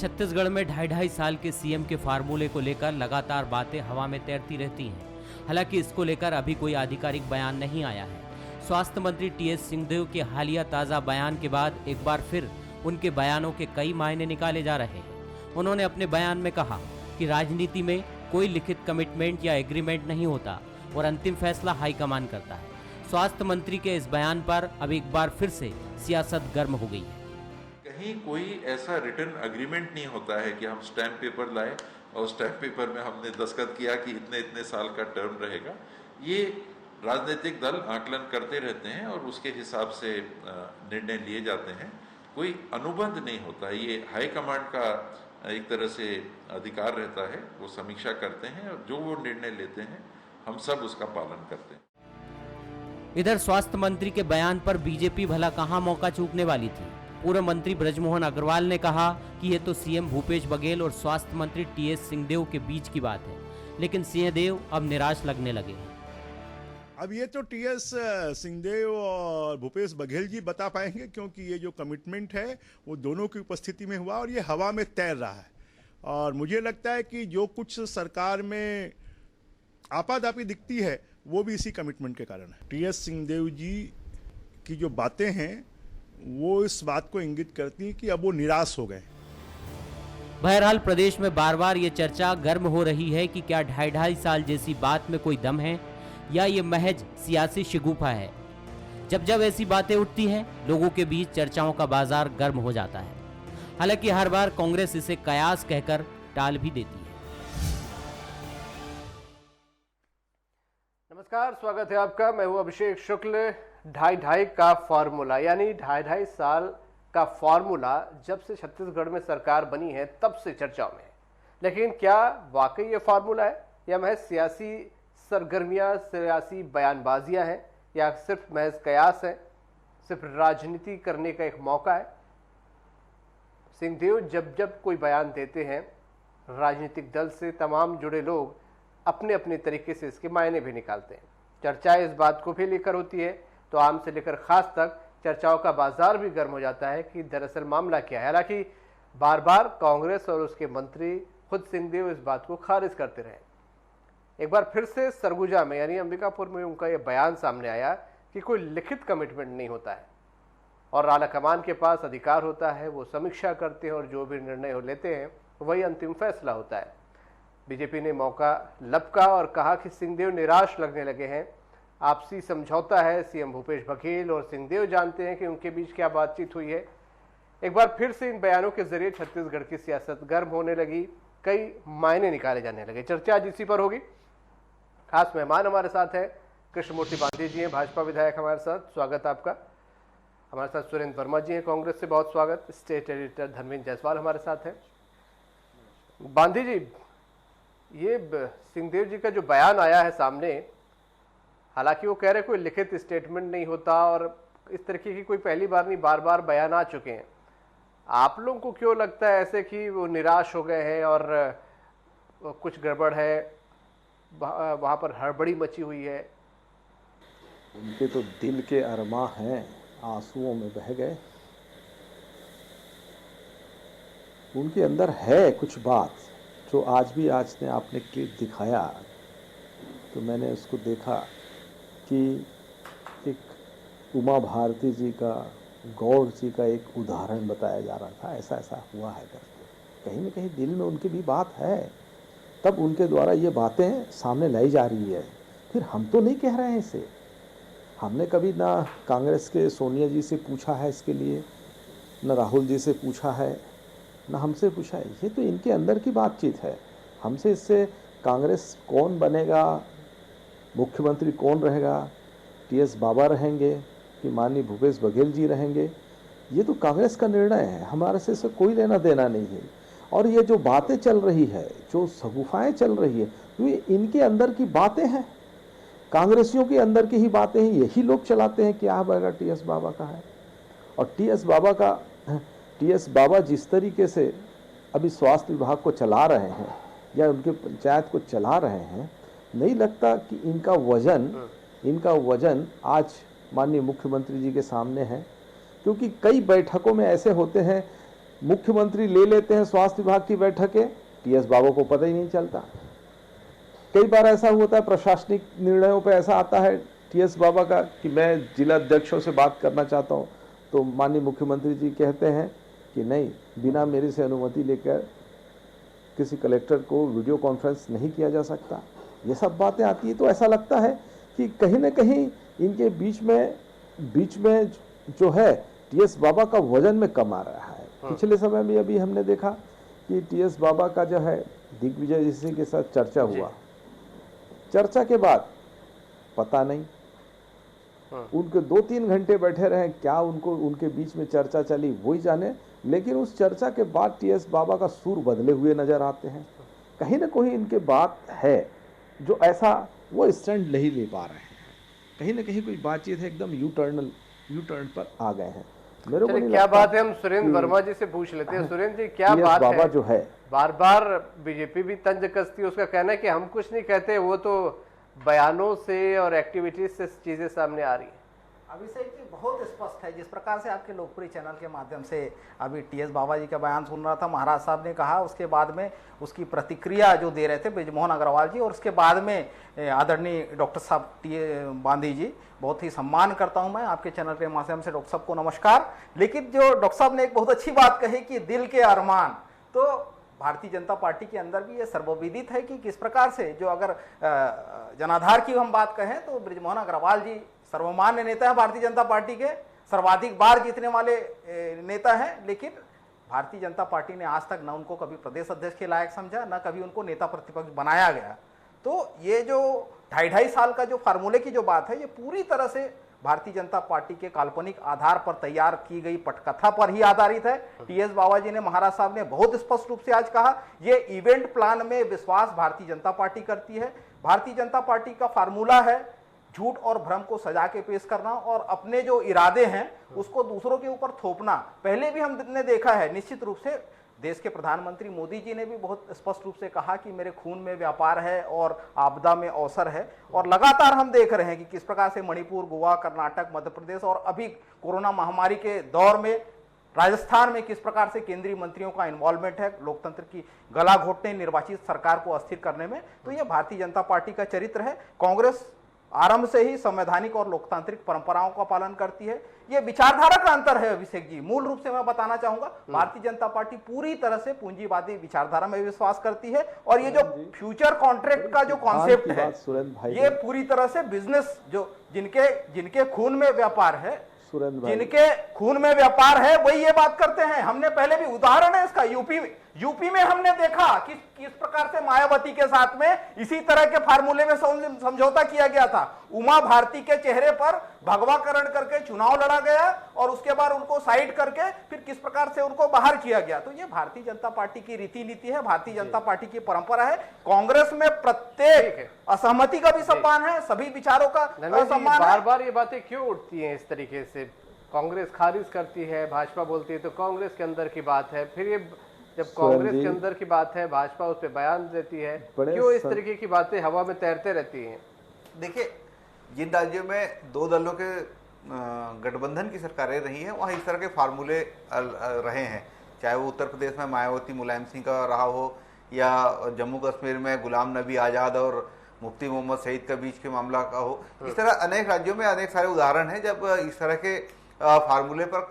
छत्तीसगढ़ में 2.5 साल के सीएम के फार्मूले को लेकर लगातार बातें हवा में तैरती रहती हैं। हालांकि इसको लेकर अभी कोई आधिकारिक बयान नहीं आया है। स्वास्थ्य मंत्री टीएस सिंहदेव के हालिया ताज़ा बयान के बाद एक बार फिर उनके बयानों के कई मायने निकाले जा रहे हैं। उन्होंने अपने बयान में कहा कि राजनीति में कोई लिखित कमिटमेंट या एग्रीमेंट नहीं होता और अंतिम फैसला हाईकमान करता है। स्वास्थ्य मंत्री के इस बयान पर अब एक बार फिर से सियासत गर्म हो गई है। कहीं कोई ऐसा रिटर्न एग्रीमेंट नहीं होता है कि हम स्टैम्प पेपर लाए और स्टैम्प पेपर में हमने दस्तखत किया कि इतने इतने साल का टर्म रहेगा। ये राजनीतिक दल आकलन करते रहते हैं और उसके हिसाब से निर्णय लिए जाते हैं। कोई अनुबंध नहीं होता। ये हाई कमांड का एक तरह से अधिकार रहता है, वो समीक्षा करते हैं और जो वो निर्णय लेते हैं हम सब उसका पालन करते हैं। इधर स्वास्थ्य मंत्री के बयान पर बीजेपी भला कहां मौका चूकने वाली थी। पूर्व मंत्री बृजमोहन अग्रवाल ने कहा कि ये तो सीएम भूपेश बघेल और स्वास्थ्य मंत्री टीएस सिंहदेव के बीच की बात है, लेकिन सिंहदेव अब निराश लगने लगे हैं। अब ये तो टीएस सिंहदेव और भूपेश बघेल जी बता पाएंगे, क्योंकि ये जो कमिटमेंट है वो दोनों की उपस्थिति में हुआ और ये हवा में तैर रहा है। और मुझे लगता है कि जो कुछ सरकार में आपाधापी दिखती है वो भी इसी कमिटमेंट के कारण है। टीएस सिंहदेव जी की जो बातें हैं वो इस बात को इंगित करती हैं कि अब वो निराश हो गए। बहरहाल प्रदेश में बार बार ये चर्चा गर्म हो रही है कि क्या 2.5 साल जैसी बात में कोई दम है या ये महज सियासी शिगुफा है। जब जब ऐसी बातें उठती हैं, लोगों के बीच चर्चाओं का बाजार गर्म हो जाता है। हालांकि हर बार कांग्रेस इसे कयास कहकर टाल भी देती है। नमस्कार, स्वागत है आपका। मैं हूं अभिषेक शुक्ल। 2.5 का फॉर्मूला यानी 2.5 साल का फॉर्मूला जब से छत्तीसगढ़ में सरकार बनी है तब से चर्चाओं में है। लेकिन क्या वाकई ये फॉर्मूला है या महज सियासी सरगर्मियां, सियासी बयानबाजियां हैं या सिर्फ महज कयास है, सिर्फ राजनीति करने का एक मौका है। सिंहदेव जब जब कोई बयान देते हैं, राजनीतिक दल से तमाम जुड़े लोग अपने अपने तरीके से इसके मायने भी निकालते हैं। चर्चाएं इस बात को भी लेकर होती है तो आम से लेकर खास तक चर्चाओं का बाजार भी गर्म हो जाता है कि दरअसल मामला क्या है। हालांकि बार बार कांग्रेस और उसके मंत्री खुद सिंहदेव इस बात को खारिज करते रहे। एक बार फिर से सरगुजा में यानी अंबिकापुर में उनका यह बयान सामने आया कि कोई लिखित कमिटमेंट नहीं होता है और आला कमान के पास अधिकार होता है, वो समीक्षा करते हैं और जो भी निर्णय लेते हैं वही अंतिम फैसला होता है। बीजेपी ने मौका लपका और कहा कि सिंहदेव निराश लगने लगे हैं। आपसी समझौता है। सीएम भूपेश बघेल और सिंहदेव जानते हैं कि उनके बीच क्या बातचीत हुई है। एक बार फिर से इन बयानों के जरिए छत्तीसगढ़ की सियासत गर्म होने लगी, कई मायने निकाले जाने लगे। चर्चा आज इसी पर होगी। खास मेहमान हमारे साथ हैं, कृष्णमूर्ति बांधी जी हैं, भाजपा विधायक हमारे साथ, स्वागत आपका। हमारे साथ सुरेंद्र वर्मा जी हैं, कांग्रेस से, बहुत स्वागत। स्टेट एडिटर धर्मेंद्र जायसवाल हमारे साथ हैं। बांधी जी, ये सिंहदेव जी का जो बयान आया है सामने, हालांकि वो कह रहे कोई लिखित स्टेटमेंट नहीं होता और इस तरीके की कोई पहली बार नहीं, बार बार बयान आ चुके हैं। आप लोगों को क्यों लगता है ऐसे कि वो निराश हो गए हैं और कुछ गड़बड़ है, वहाँ पर हड़बड़ी मची हुई है? उनके तो दिल के अरमा हैं, आंसुओं में बह गए। उनके अंदर है कुछ बात जो आज ने आपने क्लिप दिखाया तो मैंने उसको देखा कि एक उमा भारती जी का, गौड़ जी का एक उदाहरण बताया जा रहा था, ऐसा ऐसा हुआ है करके। कहीं न कहीं दिल में उनकी भी बात है, तब उनके द्वारा ये बातें सामने लाई जा रही है। फिर हम तो नहीं कह रहे हैं इसे। हमने कभी ना कांग्रेस के सोनिया जी से पूछा है इसके लिए, न राहुल जी से पूछा है, न हमसे पूछा है। ये तो इनके अंदर की बातचीत है। हमसे इससे कांग्रेस कौन बनेगा, मुख्यमंत्री कौन रहेगा, टीएस बाबा रहेंगे कि माननीय भूपेश बघेल जी रहेंगे, ये तो कांग्रेस का निर्णय है। हमारे से इससे कोई लेना देना नहीं है। और ये जो बातें चल रही है, जो सगुफाएँ चल रही है, तो ये इनके अंदर की बातें हैं, कांग्रेसियों के अंदर की ही बातें हैं। यही लोग चलाते हैं कि क्या बनेगा टीएस बाबा का है। और टीएस बाबा जिस तरीके से अभी स्वास्थ्य विभाग को चला रहे हैं या उनके पंचायत को चला रहे हैं, नहीं लगता कि इनका वजन आज माननीय मुख्यमंत्री जी के सामने है। क्योंकि कई बैठकों में ऐसे होते हैं मुख्यमंत्री ले लेते हैं स्वास्थ्य विभाग की बैठकें, टीएस बाबा को पता ही नहीं चलता। कई बार ऐसा होता है, प्रशासनिक निर्णयों पे ऐसा आता है टीएस बाबा का कि मैं जिला अध्यक्षों से बात करना चाहता हूं, तो माननीय मुख्यमंत्री जी कहते हैं कि नहीं, बिना मेरे से अनुमति लेकर किसी कलेक्टर को वीडियो कॉन्फ्रेंस नहीं किया जा सकता। ये सब बातें आती है तो ऐसा लगता है कि कहीं ना कहीं इनके बीच में जो है टीएस बाबा का वजन में कम आ रहा है। पिछले समय में अभी हमने देखा कि टीएस बाबा का जो है दिग्विजय सिंह के साथ चर्चा हुआ, चर्चा के बाद पता नहीं उनके 2-3 घंटे बैठे रहे, क्या उनके बीच में चर्चा चली वही जाने, लेकिन उस चर्चा के बाद टीएस बाबा का सुर बदले हुए नजर आते हैं। कहीं ना कहीं इनके बात है जो ऐसा वो स्टैंड नहीं ले पा रहे हैं, कहीं ना कहीं कोई बातचीत है, एकदम यू टर्न पर आ गए हैं। मेरे को क्या बात है, हम सुरेंद्र वर्मा जी से पूछ लेते हैं। सुरेंद्र जी, क्या बात बाबा है जो है बार बार बीजेपी भी तंज कसती है, उसका कहना है कि हम कुछ नहीं कहते, वो तो बयानों से और एक्टिविटीज से चीजें सामने आ रही है। अभिषेक जी, बहुत स्पष्ट है जिस प्रकार से आपके लोकप्रिय चैनल के माध्यम से अभी टीएस बाबा जी का बयान सुन रहा था, महाराज साहब ने कहा, उसके बाद में उसकी प्रतिक्रिया जो दे रहे थे बृजमोहन अग्रवाल जी, और उसके बाद में आदरणीय डॉक्टर साहब बांधी जी, बहुत ही सम्मान करता हूं मैं आपके चैनल के माध्यम से, डॉक्टर साहब को नमस्कार। लेकिन जो डॉक्टर साहब ने एक बहुत अच्छी बात कही कि दिल के अरमान, तो भारतीय जनता पार्टी के अंदर भी ये सर्वविदित है कि किस प्रकार से, जो अगर जनाधार की हम बात कहें तो बृजमोहन अग्रवाल जी सर्वमान्य नेता है भारतीय जनता पार्टी के, सर्वाधिक बार जीतने वाले नेता हैं, लेकिन भारतीय जनता पार्टी ने आज तक न उनको कभी प्रदेश अध्यक्ष के लायक समझा, न कभी उनको नेता प्रतिपक्ष बनाया गया। तो ये जो 2.5 साल का जो फार्मूले की जो बात है, ये पूरी तरह से भारतीय जनता पार्टी के काल्पनिक आधार पर तैयार की गई पटकथा पर ही आधारित है। टीएस बाबा जी ने, महाराज साहब ने बहुत स्पष्ट रूप से आज कहा, ये इवेंट प्लान में विश्वास भारतीय जनता पार्टी करती है। भारतीय जनता पार्टी का फार्मूला है झूठ और भ्रम को सजा के पेश करना और अपने जो इरादे हैं उसको दूसरों के ऊपर थोपना। पहले भी हमने देखा है, निश्चित रूप से देश के प्रधानमंत्री मोदी जी ने भी बहुत स्पष्ट रूप से कहा कि मेरे खून में व्यापार है और आपदा में अवसर है, और लगातार हम देख रहे हैं कि किस प्रकार से मणिपुर, गोवा, कर्नाटक, मध्य प्रदेश और अभी कोरोना महामारी के दौर में राजस्थान में किस प्रकार से केंद्रीय मंत्रियों का इन्वॉल्वमेंट है लोकतंत्र की गला घोटने, निर्वाचित सरकार को अस्थिर करने में। तो ये भारतीय जनता पार्टी का चरित्र है। कांग्रेस आरंभ से ही संवैधानिक और लोकतांत्रिक परंपराओं का पालन करती है। ये विचारधारा का अंतर है अभिषेक जी, मूल रूप से मैं बताना चाहूंगा, भारतीय जनता पार्टी पूरी तरह से पूंजीवादी विचारधारा में विश्वास करती है, और ये जो फ्यूचर कॉन्ट्रैक्ट का जो कॉन्सेप्ट है, ये पूरी तरह से बिजनेस, जो जिनके खून में व्यापार है, जिनके खून में व्यापार है वही ये बात करते हैं। हमने पहले भी उदाहरण है इसका, यूपी में हमने देखा कि किस प्रकार से मायावती के साथ में इसी तरह के फार्मूले में समझौता किया गया था। उमा भारती के चेहरे पर भगवाकरण करके चुनाव लड़ा गया और उसके बाद उनको साइड करके फिर किस प्रकार से उनको बाहर किया गया। तो ये भारतीय जनता पार्टी की रीति नीति है, भारतीय जनता पार्टी की परंपरा है। कांग्रेस में प्रत्येक असहमति का भी सम्मान है, सभी विचारों का सम्मान है। बार बार ये बातें क्यों उठती हैं इस तरीके से? कांग्रेस खारिज करती है, भाजपा बोलती है तो कांग्रेस के अंदर की बात है, फिर ये जब कांग्रेस के अंदर की बात है भाजपा उस पर बयान देती है, क्यों इस तरीके की बातें हवा में तैरते रहती हैं? देखिए, जिन राज्यों में 2 दलों के गठबंधन की सरकारें रही हैं वहाँ इस तरह के फार्मूले रहे हैं, चाहे वो उत्तर प्रदेश में मायावती मुलायम सिंह का रहा हो, या जम्मू कश्मीर में गुलाम नबी आज़ाद और मुफ्ती मोहम्मद सईद का बीच के मामला का हो। इस तरह अनेक राज्यों में अनेक सारे उदाहरण हैं जब इस तरह के फार्मूले पर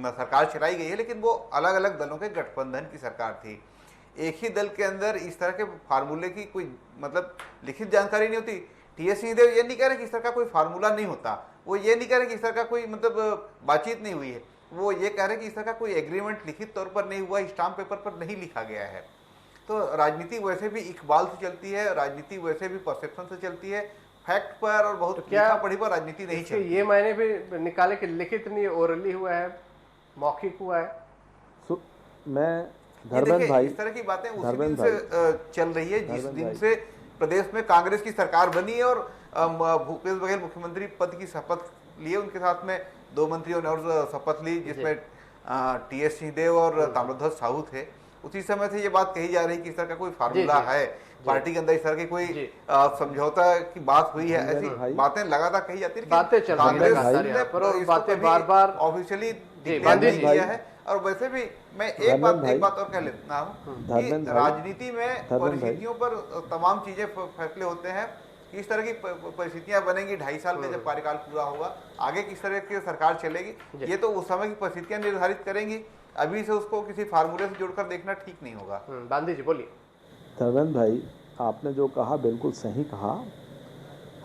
सरकार चलाई गई है, लेकिन वो अलग अलग दलों के गठबंधन की सरकार थी। एक ही दल के अंदर इस तरह के फार्मूले की कोई मतलब लिखित जानकारी नहीं होती। टीएस सिंहदेव ये नहीं कह रहे कि इस तरह का कोई फार्मूला नहीं होता, वो ये नहीं कह रहे कि इस तरह का कोई मतलब बातचीत नहीं हुई है, वो ये कह रहे कि इस तरह का कोई एग्रीमेंट लिखित तौर पर नहीं हुआ, स्टाम्प पेपर पर नहीं लिखा गया है। तो राजनीति वैसे भी इकबाल से चलती है, राजनीति वैसे भी परसेप्शन से चलती है, फैक्ट पर और बहुत लिखा पढ़ी पर राजनीति नहीं चलती। ये मैंने भी निकाले कि लिखित नहीं, ओरली हुआ है, मौखिक हुआ है। मैं धर्मेंद्र भाई, इस तरह की बातें उसी दिन से चल रही है जिस दिन से प्रदेश में कांग्रेस की सरकार बनी है और भूपेश बघेल मुख्यमंत्री पद की शपथ लिए। उनके साथ में 2 मंत्रियों ने और शपथ ली, जिसमें टीएस सिंहदेव और ताम्रध्वज साहू थे। उसी समय से ये बात कही जा रही कि इस तरह का कोई फार्मूला है पार्टी के अंदर, इस तरह की कोई समझौता की बात हुई है, ऐसी बातें लगातार कही जाती है, बातें चल रही है, बातें बार-बार ऑफिशियली डिक्लेयर नहीं किया है। और वैसे भी मैं एक धर्मेंद्र बात और कह लेता हूँ कि धर्मेंद्र भाई, राजनीति में परिस्थितियों पर तमाम चीजें फैसले होते हैं। किस तरह की परिस्थितियां बनेंगी 2.5 साल में जब कार्यकाल पूरा होगा, आगे किस तरह की सरकार चलेगी, ये तो उस समय की परिस्थितियां निर्धारित करेंगी। अभी से उसको किसी फार्मूले से जोड़कर देखना ठीक नहीं होगा। गांधी जी बोलिए। धर्मेंद्र भाई, आपने जो कहा बिल्कुल सही कहा।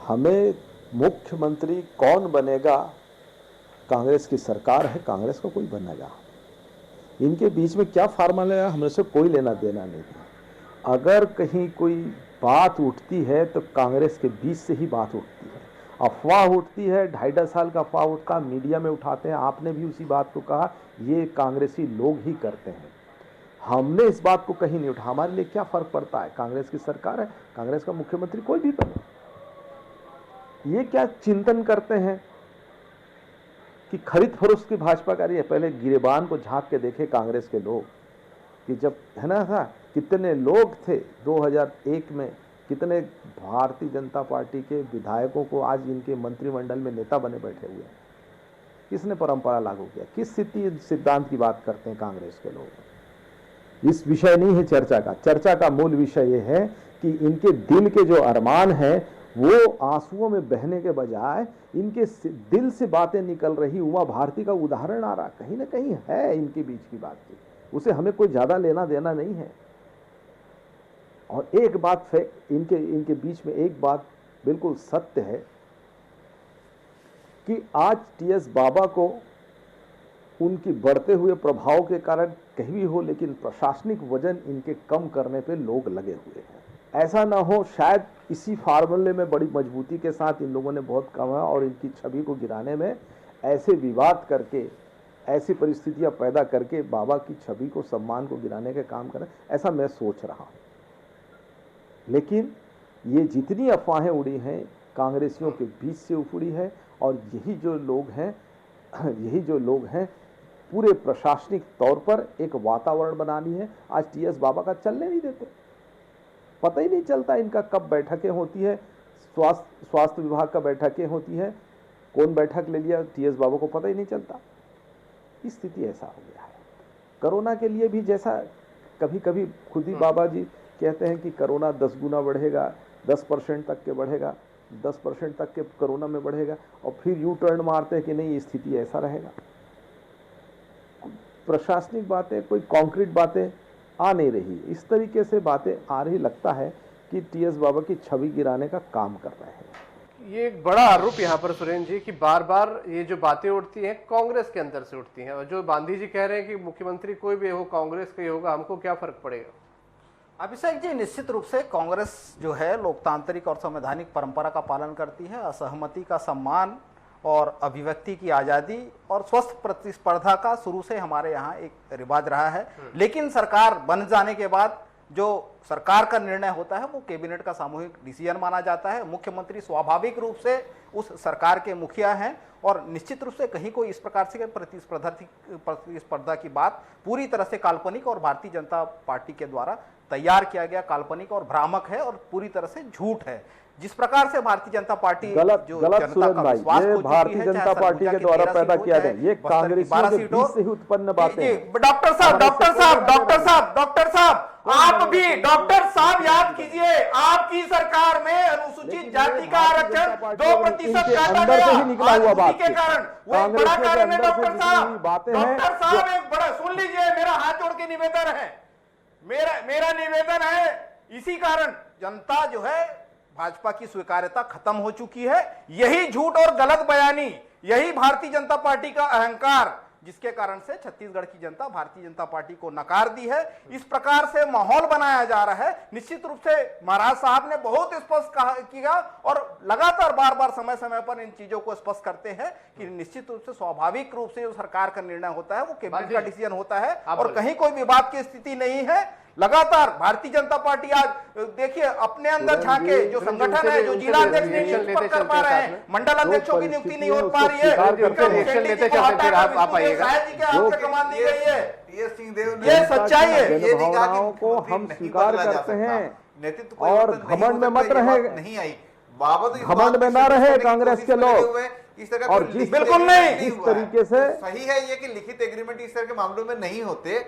हमें मुख्यमंत्री कौन बनेगा, कांग्रेस की सरकार है, कांग्रेस का कोई बनेगा। इनके बीच में क्या फार्मूला है, हमें से कोई लेना देना नहीं है। अगर कहीं कोई बात उठती है तो कांग्रेस के बीच से ही बात उठती है। अफवाह उठती है, 2.5 साल का अफवाह उठता, मीडिया में उठाते हैं। आपने भी उसी बात को कहा, ये कांग्रेसी लोग ही करते हैं। हमने इस बात को कहीं नहीं उठा। हमारे लिए क्या फर्क पड़ता है, कांग्रेस की सरकार है, कांग्रेस का मुख्यमंत्री कोई भी बने। ये क्या चिंतन करते हैं कि खरीद फरोख्त की भाजपा कर रही है। पहले गिरेबान को झांक के देखे कांग्रेस के लोग कि जब है ना था, कितने लोग थे 2001 में, कितने भारतीय जनता पार्टी के विधायकों को आज इनके मंत्रिमंडल में नेता बने बैठे हुए हैं। किसने परंपरा लागू किया, किस सिद्धांत की बात करते हैं कांग्रेस के लोग। इस विषय नहीं है चर्चा का। चर्चा का मूल विषय यह है कि इनके दिल के जो अरमान है वो आंसुओं में बहने के बजाय इनके दिल से बातें निकल रही। उमा भारती का उदाहरण आ रहा, कहीं ना कहीं है इनके बीच की बातचीत, उसे हमें कोई ज्यादा लेना देना नहीं है। और एक बात इनके बीच में एक बात बिल्कुल सत्य है कि आज टीएस बाबा को उनकी बढ़ते हुए प्रभाव के कारण कहीं भी हो, लेकिन प्रशासनिक वजन इनके कम करने पे लोग लगे हुए हैं। ऐसा ना हो शायद इसी फार्मूले में बड़ी मजबूती के साथ इन लोगों ने बहुत कमा और इनकी छवि को गिराने में ऐसे विवाद करके, ऐसी परिस्थितियां पैदा करके बाबा की छवि को, सम्मान को गिराने के काम करें, ऐसा मैं सोच रहा हूं। लेकिन ये जितनी अफवाहें उड़ी हैं कांग्रेसियों के बीच से उड़ी है, और यही जो लोग हैं पूरे प्रशासनिक तौर पर एक वातावरण बनानी है। आज टीएस बाबा का चलने नहीं देते, पता ही नहीं चलता इनका कब बैठकें होती है, स्वास्थ्य विभाग का बैठकें होती है, कौन बैठक ले लिया टीएस बाबा को पता ही नहीं चलता। स्थिति ऐसा हो गया है। कोरोना के लिए भी जैसा कभी कभी खुद ही बाबा जी कहते हैं कि कोरोना 10 गुना बढ़ेगा, 10% तक के बढ़ेगा, 10% तक के कोरोना में बढ़ेगा, और फिर यू टर्न मारते हैं कि नहीं स्थिति ऐसा रहेगा। प्रशासनिक बातें, कोई कॉन्क्रीट बातें आ नहीं रही। इस तरीके से बातें आ रही, लगता है कि टीएस बाबा की छवि गिराने का काम कर रहे हैं। ये एक बड़ा आरोप यहाँ पर सुरेंद्र जी कि बार बार ये जो बातें उठती हैं कांग्रेस के अंदर से उठती हैं, और जो गांधी जी कह रहे हैं कि मुख्यमंत्री कोई भी हो, कांग्रेस का ही होगा, हमको क्या फर्क पड़ेगा। अभिषेक जी, निश्चित रूप से कांग्रेस जो है लोकतांत्रिक और संवैधानिक परंपरा का पालन करती है। असहमति का सम्मान और अभिव्यक्ति की आज़ादी और स्वस्थ प्रतिस्पर्धा का शुरू से हमारे यहाँ एक रिवाज रहा है। लेकिन सरकार बन जाने के बाद जो सरकार का निर्णय होता है वो कैबिनेट का सामूहिक डिसीजन माना जाता है। मुख्यमंत्री स्वाभाविक रूप से उस सरकार के मुखिया हैं, और निश्चित रूप से कहीं कोई इस प्रकार से प्रतिस्पर्धा की बात पूरी तरह से काल्पनिक और भारतीय जनता पार्टी के द्वारा तैयार किया गया काल्पनिक और भ्रामक है और पूरी तरह से झूठ है। जिस प्रकार से भारतीय जनता पार्टी गलत जनता का विश्वास खो चुकी है, भारतीय जनता पार्टी के द्वारा पैदा किया गया, ये कांग्रेसियों के बीच से ही उत्पन्न बातें हैं। डॉक्टर साहब आप भी डॉक्टर साहब याद कीजिए, आपकी सरकार में अनुसूचित जाति का आरक्षण 2% काटा गया के कारण, वो एक बड़ा कारण है। डॉक्टर साहब एक बड़ा, सुन लीजिए, मेरा हाथ जोड़ के निवेदन है, मेरा निवेदन है। इसी कारण जनता जो है भाजपा की स्वीकार्यता खत्म हो चुकी है। यही झूठ और गलत बयानी, यही भारतीय जनता पार्टी का अहंकार, जिसके कारण से छत्तीसगढ़ की जनता भारतीय जनता पार्टी को नकार दी है। इस प्रकार से माहौल बनाया जा रहा है। निश्चित रूप से महाराज साहब ने बहुत स्पष्ट किया और लगातार बार बार समय समय पर इन चीजों को स्पष्ट करते हैं कि निश्चित रूप से स्वाभाविक रूप से जो सरकार का निर्णय होता है वो कैबिनेट का डिसीजन होता है, और कहीं कोई विवाद की स्थिति नहीं है। लगातार भारतीय जनता पार्टी आज देखिए अपने अंदर झांके, जो संगठन है, जो जिला अध्यक्ष नहीं कर पा रहे हैं, मंडल अध्यक्षों की नियुक्ति नहीं हो पा रही है, ये सच्चाई है। ये भावनाओं को हम स्वीकार करते हैं नेतृत्व और घमंड में मत रहे, नहीं आई बाबा, घमंड में ना रहे कांग्रेस के लोग। इस तरह का और कोई जिस लिखित बिल्कुल agreement नहीं, इस हुआ है। तरीके से तो सही है ये कि लिखित एग्रीमेंट इस तरह के मामलों में नहीं होते,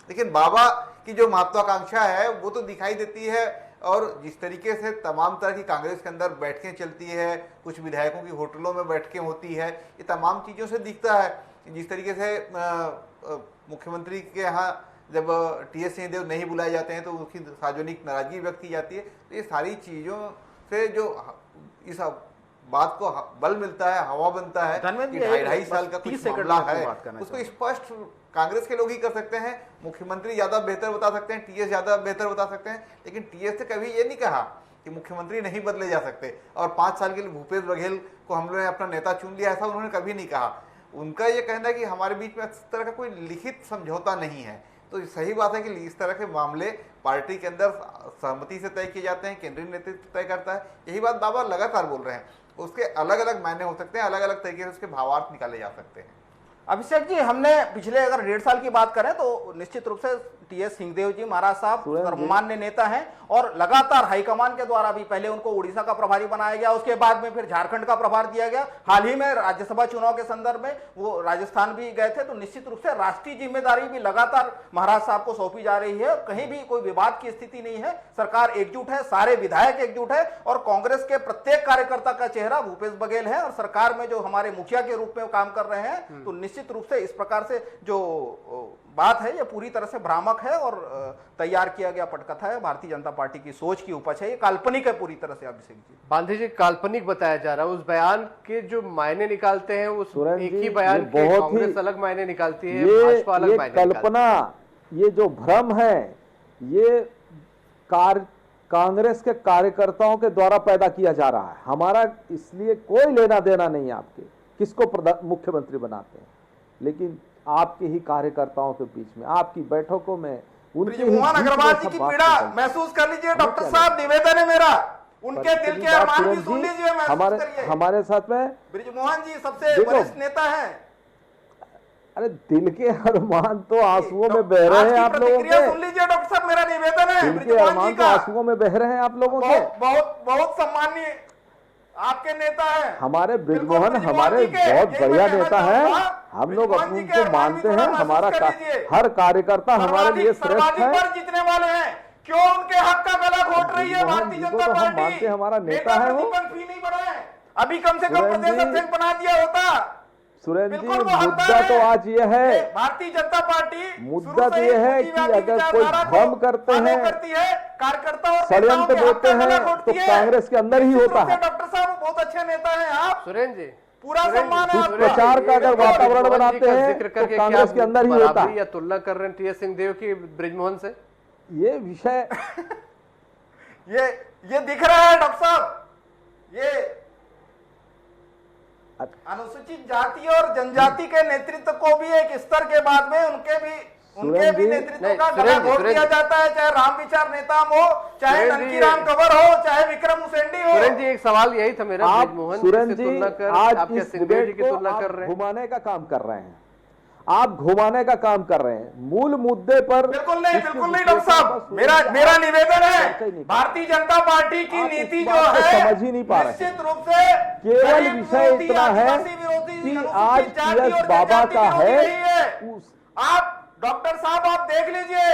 लेकिन बाबा की जो महत्वाकांक्षा है वो तो दिखाई देती है। और जिस तरीके से तमाम तरह की कांग्रेस के अंदर बैठकें चलती है, कुछ विधायकों की होटलों में बैठकें होती है, ये तमाम चीज़ों से दिखता है। जिस तरीके से मुख्यमंत्री के यहाँ जब टीएस सिंहदेव नहीं बुलाए जाते हैं तो उसकी सार्वजनिक नाराजगी व्यक्त की जाती है। तो ये सारी चीज़ों से जो इस बात को बल मिलता है, हवा बनता है कि 2.5 साल का कुछ मामला है, उसको स्पष्ट कांग्रेस के लोग ही कर सकते हैं। मुख्यमंत्री ज्यादा बेहतर बता सकते हैं, टीएस ज्यादा बेहतर बता सकते हैं, लेकिन टीएस ने कभी ये नहीं कहा कि मुख्यमंत्री नहीं बदले जा सकते। और 5 साल के लिए भूपेश बघेल को हम लोगों ने अपना नेता चुन लिया, ऐसा उन्होंने कभी नहीं कहा। उनका ये कहना है कि हमारे बीच में इस तरह का कोई लिखित समझौता नहीं है। तो सही बात है कि इस तरह के मामले पार्टी के अंदर सहमति से तय किए जाते हैं, केंद्रीय नेतृत्व तय करता है। यही बात बाबा लगातार बोल रहे हैं। उसके अलग अलग मायने हो सकते हैं, अलग अलग तरीके से उसके भावार्थ निकाले जा सकते हैं। अभिषेक जी, हमने पिछले अगर 1.5 साल की बात करें तो निश्चित रूप से टीएस सिंहदेव जी महाराज साहब सर्वमान्य नेता हैं और लगातार हाईकमान के द्वारा भी पहले उनको उड़ीसा का प्रभारी बनाया गया, उसके बाद में फिर झारखंड का प्रभार दिया गया। हाल ही में राज्यसभा चुनाव के संदर्भ में वो राजस्थान भी गए थे। तो निश्चित रूप से राष्ट्रीय जिम्मेदारी भी लगातार महाराज साहब को सौंपी जा रही है। कहीं भी कोई विवाद की स्थिति नहीं है, सरकार एकजुट है, सारे विधायक एकजुट है और कांग्रेस के प्रत्येक कार्यकर्ता का चेहरा भूपेश बघेल है और सरकार में जो हमारे मुखिया के रूप में काम कर रहे हैं। तो निश्चित रूप से इस प्रकार से जो बात है ये पूरी तरह से भ्रामक है और तैयार किया गया पटकथा है, भारतीय जनता पार्टी की सोच की उपज है, ये काल्पनिक है पूरी तरह से। अभिषेक जी, बांधे जी, काल्पनिक बताया जा रहा है। उस बयान के जो मायने निकालते हैं उस एक ही बयान ये के बहुत कांग्रेस ही- अलग मायने निकालती है, ये भाजपा अलग मायने निकालती कल्पना, ये जो भ्रम है, ये कांग्रेस के कार्यकर्ताओं के द्वारा पैदा किया जा रहा है। हमारा इसलिए कोई लेना देना नहीं है आपके किसको मुख्यमंत्री बनाते हैं, लेकिन आपके ही कार्यकर्ताओं के बीच में, आपकी बैठकों में, उनके मोहन अग्रवाल जी की पीड़ा महसूस कर लीजिए। डॉक्टर साहब, निवेदन है मेरा, उनके दिल के अरमान भी सुन लीजिए, महसूस करिए। हमारे साथ में ब्रिजमोहन जी सबसे वरिष्ठ नेता हैं। अरे दिल के अरमान तो आंसुओं में बह रहे हैं आप लोगों के। सुन लीजिए डॉक्टर साहब, मेरा निवेदन है। दिल के अरमान तो आंसुओं में बह रहे हैं आप लोगों के। बहुत सम्मानीय आपके नेता हैं हमारे ब्रिजमोहन, हमारे बहुत बढ़िया नेता हैं। हम लोग उनको मानते हैं। हमारा हर कार्यकर्ता हमारे लिए श्रेष्ठ है। जीतने वाले हैं, क्यों उनके हक का गला घोट रही है भारतीय जनता पार्टी? मानते हमारा नेता है वो। फी नहीं बढ़ाए, अभी कम से कम प्रदेश अध्यक्ष बना दिया होता। सुरेंद्र जी, मुद्दा तो आज ये है, भारतीय जनता पार्टी मुद्दा तो ये है कि अगर कोई भ्रम करते हैं, कार्यकर्ताओं षड्यंत्र देते हैं तो कांग्रेस के अंदर ही होता है। डॉक्टर साहब बहुत अच्छे नेता हैं आप। सुरेंद्र जी, पूरा सम्मान है। दुष्प्रचार का अगर वातावरण बनाते हैं तो कांग्रेस के अंदर ही होता है। या तुलना कर रहे हैं टीएस सिंहदेव की ब्रिजमोहन से, ये विषय ये दिख रहा है डॉक्टर साहब। ये अनुसूचित जाति और जनजाति के नेतृत्व को भी एक स्तर के बाद में उनके भी नेतृत्व का गला घोट दिया जाता है, चाहे राम विचार नेता हो, चाहे ननकी राम कंवर हो, चाहे विक्रम उसेंडी हो। सुरेंद्र जी, एक सवाल यही था मेरा। आप सुरेंद्र जी आज आपके इस सिंहदेव जी डिबेट की तुलना कर रहे हैं, घुमाने का काम कर रहे हैं, आप घुमाने का काम कर रहे हैं। मूल मुद्दे पर बिल्कुल नहीं डॉक्टर साहब, मेरा निवेदन है, भारतीय जनता पार्टी की नीति जो है समझ ही नहीं पा रहे। निश्चित रूप से केवल विषय इतना है कि आज टीएस बाबा का है। आप डॉक्टर साहब आप देख लीजिए,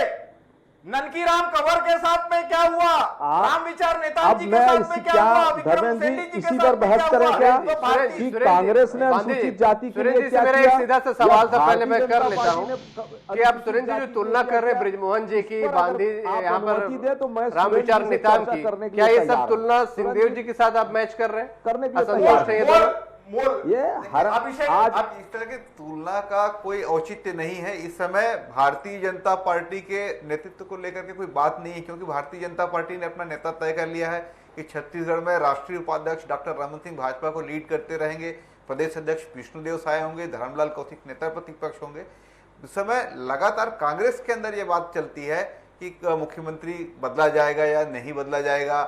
ननकी राम कंवर के साथ में क्या हुआ, राम विचार नेता जी के साथ में क्या हुआ, धर्मेंद्र जी इसी पर बहस करें क्या कि कांग्रेस ने अनुसूचित जाति के लिए क्या किया? सीधा सा सवाल था, पहले मैं कर लेता हूँ कि आप सुरेंद्र जी जो तुलना कर रहे हैं ब्रिजमोहन जी की, बांधी यहाँ पर राम विचार नेता की, क्या ये सब तुलना सिंहदेव जी के साथ आप मैच कर रहे हैं? करने के लिए असंतुष्ट है ये हर आज इस तरह की तुलना का कोई औचित्य नहीं है। इस समय भारतीय जनता पार्टी के नेतृत्व को लेकर के कोई बात नहीं है, क्योंकि भारतीय जनता पार्टी ने अपना नेता तय कर लिया है कि छत्तीसगढ़ में राष्ट्रीय उपाध्यक्ष डॉक्टर रमन सिंह भाजपा को लीड करते रहेंगे, प्रदेश अध्यक्ष विष्णुदेव साय होंगे, धर्मलाल कौशिक नेता प्रतिपक्ष होंगे। इस समय लगातार कांग्रेस के अंदर ये बात चलती है कि मुख्यमंत्री बदला जाएगा या नहीं बदला जाएगा,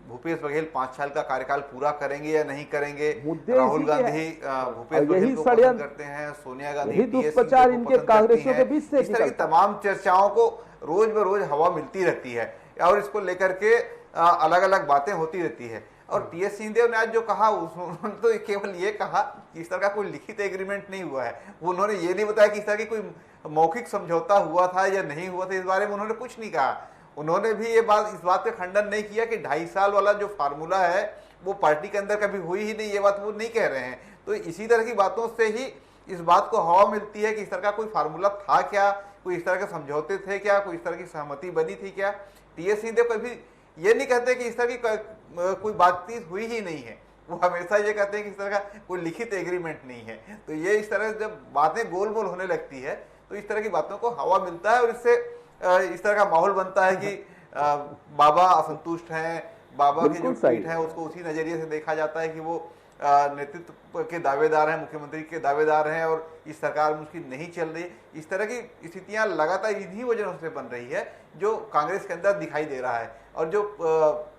भूपेश बघेल 5 साल का कार्यकाल पूरा करेंगे या नहीं करेंगे, राहुल गांधी भूपेश बघेल को पसंद करते हैं, सोनिया गांधी दुष्प्रचार इनके कांग्रेसियों के बीच से इस तरह की तमाम चर्चाओं को रोज ब रोज हवा मिलती रहती है और इसको लेकर के अलग अलग बातें होती रहती है। और टीएस सिंहदेव ने आज जो कहा उन्होंने तो केवल ये कहा कि इस तरह का कोई लिखित एग्रीमेंट नहीं हुआ है। उन्होंने ये नहीं बताया कि इस तरह की कोई मौखिक समझौता हुआ था या नहीं हुआ था, इस बारे में उन्होंने कुछ नहीं कहा। उन्होंने भी इस बात पे खंडन नहीं किया कि 2.5 साल वाला जो फार्मूला है वो पार्टी के अंदर कभी हुई ही नहीं, ये बात वो नहीं कह रहे हैं। तो इसी तरह की बातों से ही इस बात को हवा मिलती है कि इस तरह का कोई फार्मूला था क्या, कोई इस तरह के समझौते थे क्या, कोई इस तरह की सहमति बनी थी क्या। टीएस सिंहदेव कभी ये नहीं कहते कि इस तरह की कोई बातचीत हुई ही नहीं है, वो हमेशा ये कहते हैं कि इस तरह का कोई लिखित एग्रीमेंट नहीं है। तो ये इस तरह जब बातें गोल मोल होने लगती है तो इस तरह की बातों को हवा मिलता है और इससे इस तरह का माहौल बनता है कि बाबा असंतुष्ट हैं, बाबा की जो ट्वीट है उसको उसी नजरिए से देखा जाता है कि वो नेतृत्व के दावेदार हैं, मुख्यमंत्री के दावेदार हैं और इस सरकार में उसकी नहीं चल रही। इस तरह की स्थितियां लगातार इन्हीं वजहों से बन रही है जो कांग्रेस के अंदर दिखाई दे रहा है। और जो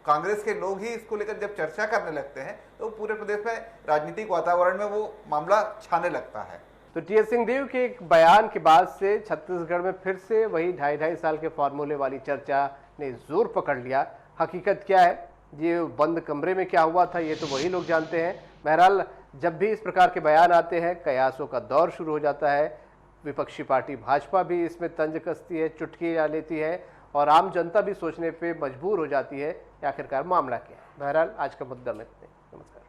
कांग्रेस के लोग ही इसको लेकर जब चर्चा करने लगते हैं तो पूरे प्रदेश में राजनीतिक वातावरण में वो मामला छाने लगता है। तो टीएस सिंहदेव के एक बयान के बाद से छत्तीसगढ़ में फिर से वही 2.5 साल के फॉर्मूले वाली चर्चा ने जोर पकड़ लिया। हकीकत क्या है, ये बंद कमरे में क्या हुआ था, ये तो वही लोग जानते हैं। बहरहाल जब भी इस प्रकार के बयान आते हैं कयासों का दौर शुरू हो जाता है। विपक्षी पार्टी भाजपा भी इसमें तंज कसती है, चुटकियां लेती है और आम जनता भी सोचने पे मजबूर हो जाती है कि आखिरकार मामला क्या है। बहरहाल आज का मुद्दा में इतना ही। नमस्कार।